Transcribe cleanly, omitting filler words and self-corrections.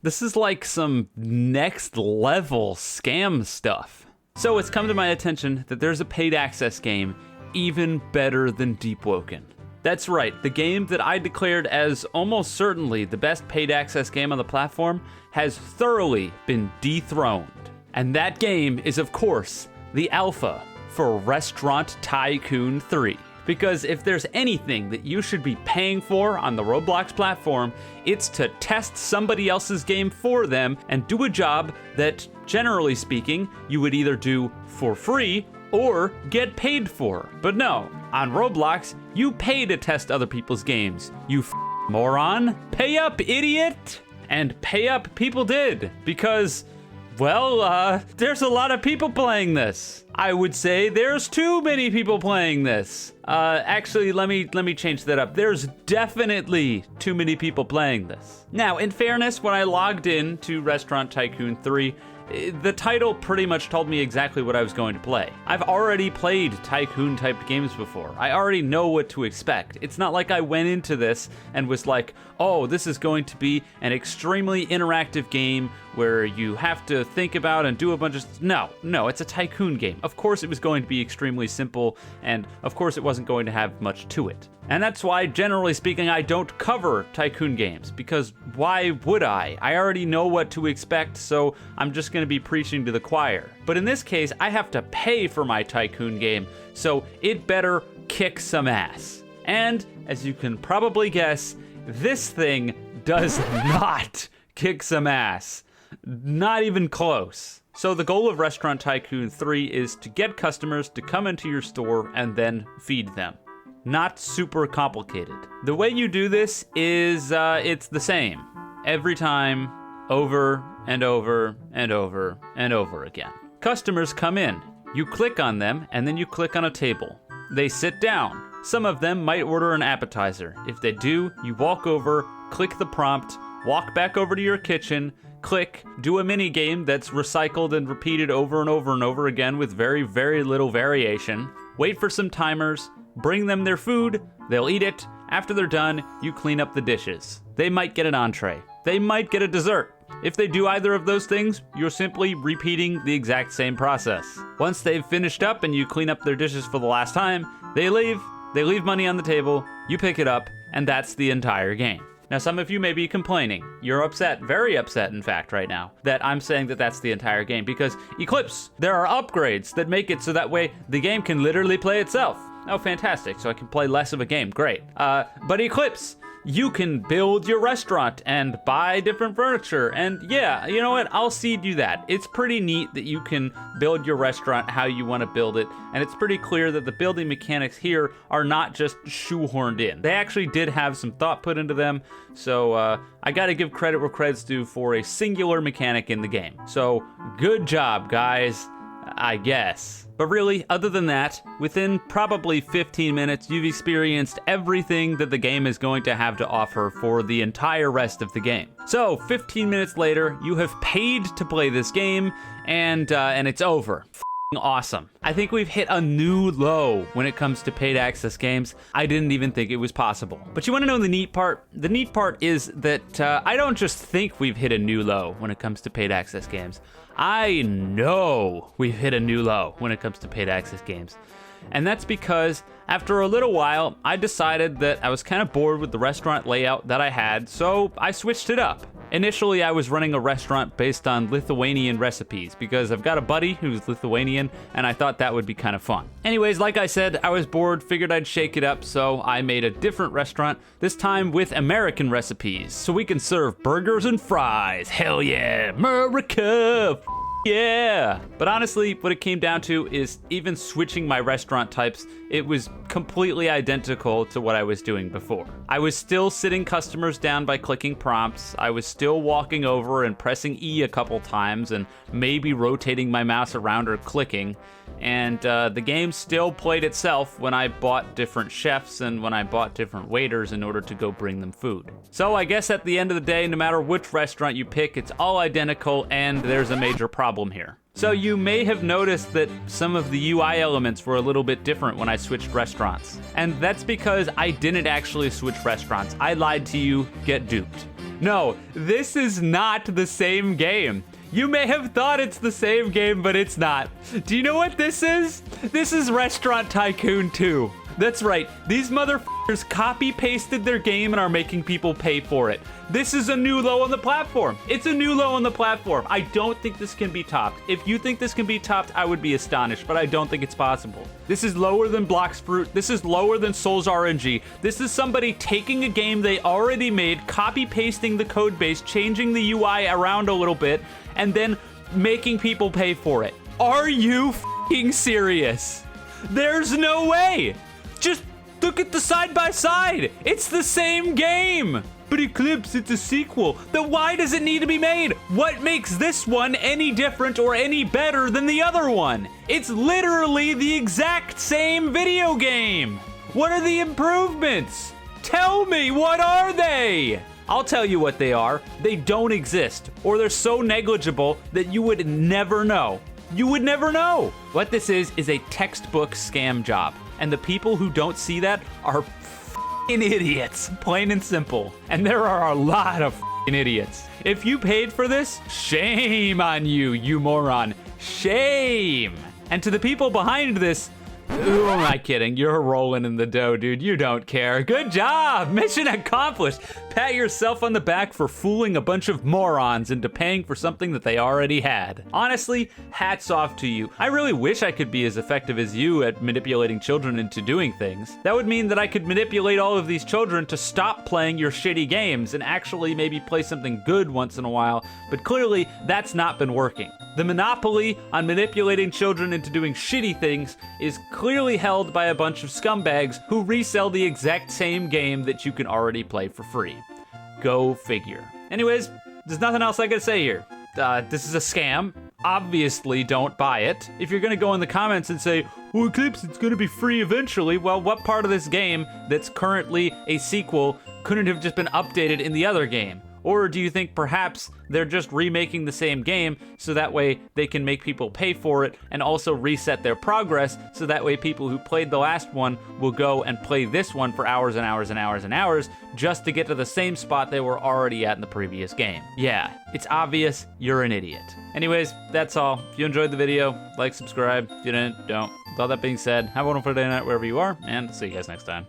This is like some next level scam stuff. So it's come to my attention that there's a paid access game even better than Deepwoken. That's right, the game that I declared as almost certainly the best paid access game on the platform has thoroughly been dethroned. And that game is, of course, the alpha for Restaurant Tycoon 3. Because if there's anything that you should be paying for on the Roblox platform, it's to test somebody else's game for them and do a job that, generally speaking, you would either do for free or get paid for. But no, on Roblox, you pay to test other people's games. You moron. Pay up, idiot! And pay up people did, because, well, there's a lot of people playing this. I would say there's too many people playing this. Actually, let me change that up. There's definitely too many people playing this. Now, in fairness, when I logged in to Restaurant Tycoon 3, the title pretty much told me exactly what I was going to play. I've already played Tycoon-type games before. I already know what to expect. It's not like I went into this and was like, oh, this is going to be an extremely interactive game where you have to think about and do a bunch of... No, it's a Tycoon game. Of course it was going to be extremely simple, and of course it wasn't going to have much to it. And that's why, generally speaking, I don't cover Tycoon games, because why would I? I already know what to expect, so I'm just going to be preaching to the choir. But in this case, I have to pay for my Tycoon game, so it better kick some ass. And, as you can probably guess, this thing does not kick some ass. Not even close. So the goal of Restaurant Tycoon 3 is to get customers to come into your store and then feed them. Not super complicated. The way you do this is, it's the same. Every time, over and over and over and over again. Customers come in. You click on them, and then you click on a table. They sit down. Some of them might order an appetizer. If they do, you walk over, click the prompt, walk back over to your kitchen, click, do a mini game that's recycled and repeated over and over and over again with very, very little variation. Wait for some timers, bring them their food, they'll eat it. After they're done, you clean up the dishes. They might get an entree. They might get a dessert. If they do either of those things, you're simply repeating the exact same process. Once they've finished up and you clean up their dishes for the last time, they leave money on the table, you pick it up, and that's the entire game. Now, some of you may be complaining. You're upset, very upset, in fact, right now, that I'm saying that that's the entire game, because Eclipse, there are upgrades that make it so that way the game can literally play itself. Oh, fantastic, so I can play less of a game, great. But Eclipse, you can build your restaurant and buy different furniture, and yeah, you know what, I'll cede you that. It's pretty neat that you can build your restaurant how you want to build it, and it's pretty clear that the building mechanics here are not just shoehorned in. They actually did have some thought put into them, so I gotta give credit where credit's due for a singular mechanic in the game. So, good job, guys, I guess. But really, other than that, within probably 15 minutes, you've experienced everything that the game is going to have to offer for the entire rest of the game. So, 15 minutes later, you have paid to play this game, and it's over. Awesome. I think we've hit a new low when it comes to paid access games. I didn't even think it was possible. But you want to know the neat part? The neat part is that I don't just think we've hit a new low when it comes to paid access games. I know we've hit a new low when it comes to paid access games. And that's because after a little while, I decided that I was kind of bored with the restaurant layout that I had, so I switched it up. Initially, I was running a restaurant based on Lithuanian recipes because I've got a buddy who's Lithuanian and I thought that would be kind of fun. Anyways, like I said, I was bored, figured I'd shake it up, so I made a different restaurant, this time with American recipes, so we can serve burgers and fries. Hell yeah, America! Yeah! But honestly, what it came down to is even switching my restaurant types, it was completely identical to what I was doing before. I was still sitting customers down by clicking prompts, I was still walking over and pressing E a couple times and maybe rotating my mouse around or clicking, and the game still played itself when I bought different chefs and when I bought different waiters in order to go bring them food. So I guess at the end of the day, no matter which restaurant you pick, it's all identical and there's a major problem here. So you may have noticed that some of the UI elements were a little bit different when I switched restaurants. And that's because I didn't actually switch restaurants. I lied to you, get duped. No, this is not the same game. You may have thought it's the same game, but it's not. Do you know what this is? This is Restaurant Tycoon 2. That's right, these motherfuckers copy-pasted their game and are making people pay for it. This is a new low on the platform. It's a new low on the platform. I don't think this can be topped. If you think this can be topped, I would be astonished, but I don't think it's possible. This is lower than Blox Fruit. This is lower than Souls RNG. This is somebody taking a game they already made, copy-pasting the code base, changing the UI around a little bit, and then making people pay for it. Are you f***ing serious? There's no way. Just look at the side-by-side. It's the same game. But Eclipse, it's a sequel. Then why does it need to be made? What makes this one any different or any better than the other one? It's literally the exact same video game. What are the improvements? Tell me, what are they? I'll tell you what they are. They don't exist, or they're so negligible that you would never know. You would never know. What this is a textbook scam job. And the people who don't see that are f***ing idiots, plain and simple. And there are a lot of f***ing idiots. If you paid for this, shame on you, you moron. Shame. And to the people behind this, who am I kidding? You're rolling in the dough, dude. You don't care. Good job. Mission accomplished. Pat yourself on the back for fooling a bunch of morons into paying for something that they already had. Honestly, hats off to you. I really wish I could be as effective as you at manipulating children into doing things. That would mean that I could manipulate all of these children to stop playing your shitty games and actually maybe play something good once in a while, but clearly that's not been working. The monopoly on manipulating children into doing shitty things is clearly held by a bunch of scumbags who resell the exact same game that you can already play for free. Go figure. Anyways, there's nothing else I gotta say here. This is a scam. Obviously, don't buy it. If you're gonna go in the comments and say, oh, Eclipse, it's gonna be free eventually, well, what part of this game that's currently a sequel couldn't have just been updated in the other game? Or do you think perhaps they're just remaking the same game so that way they can make people pay for it and also reset their progress so that way people who played the last one will go and play this one for hours and hours and hours and hours just to get to the same spot they were already at in the previous game? Yeah, it's obvious you're an idiot. Anyways, that's all. If you enjoyed the video, like, subscribe. If you didn't, don't. With all that being said, have a wonderful day night wherever you are, and see you guys next time.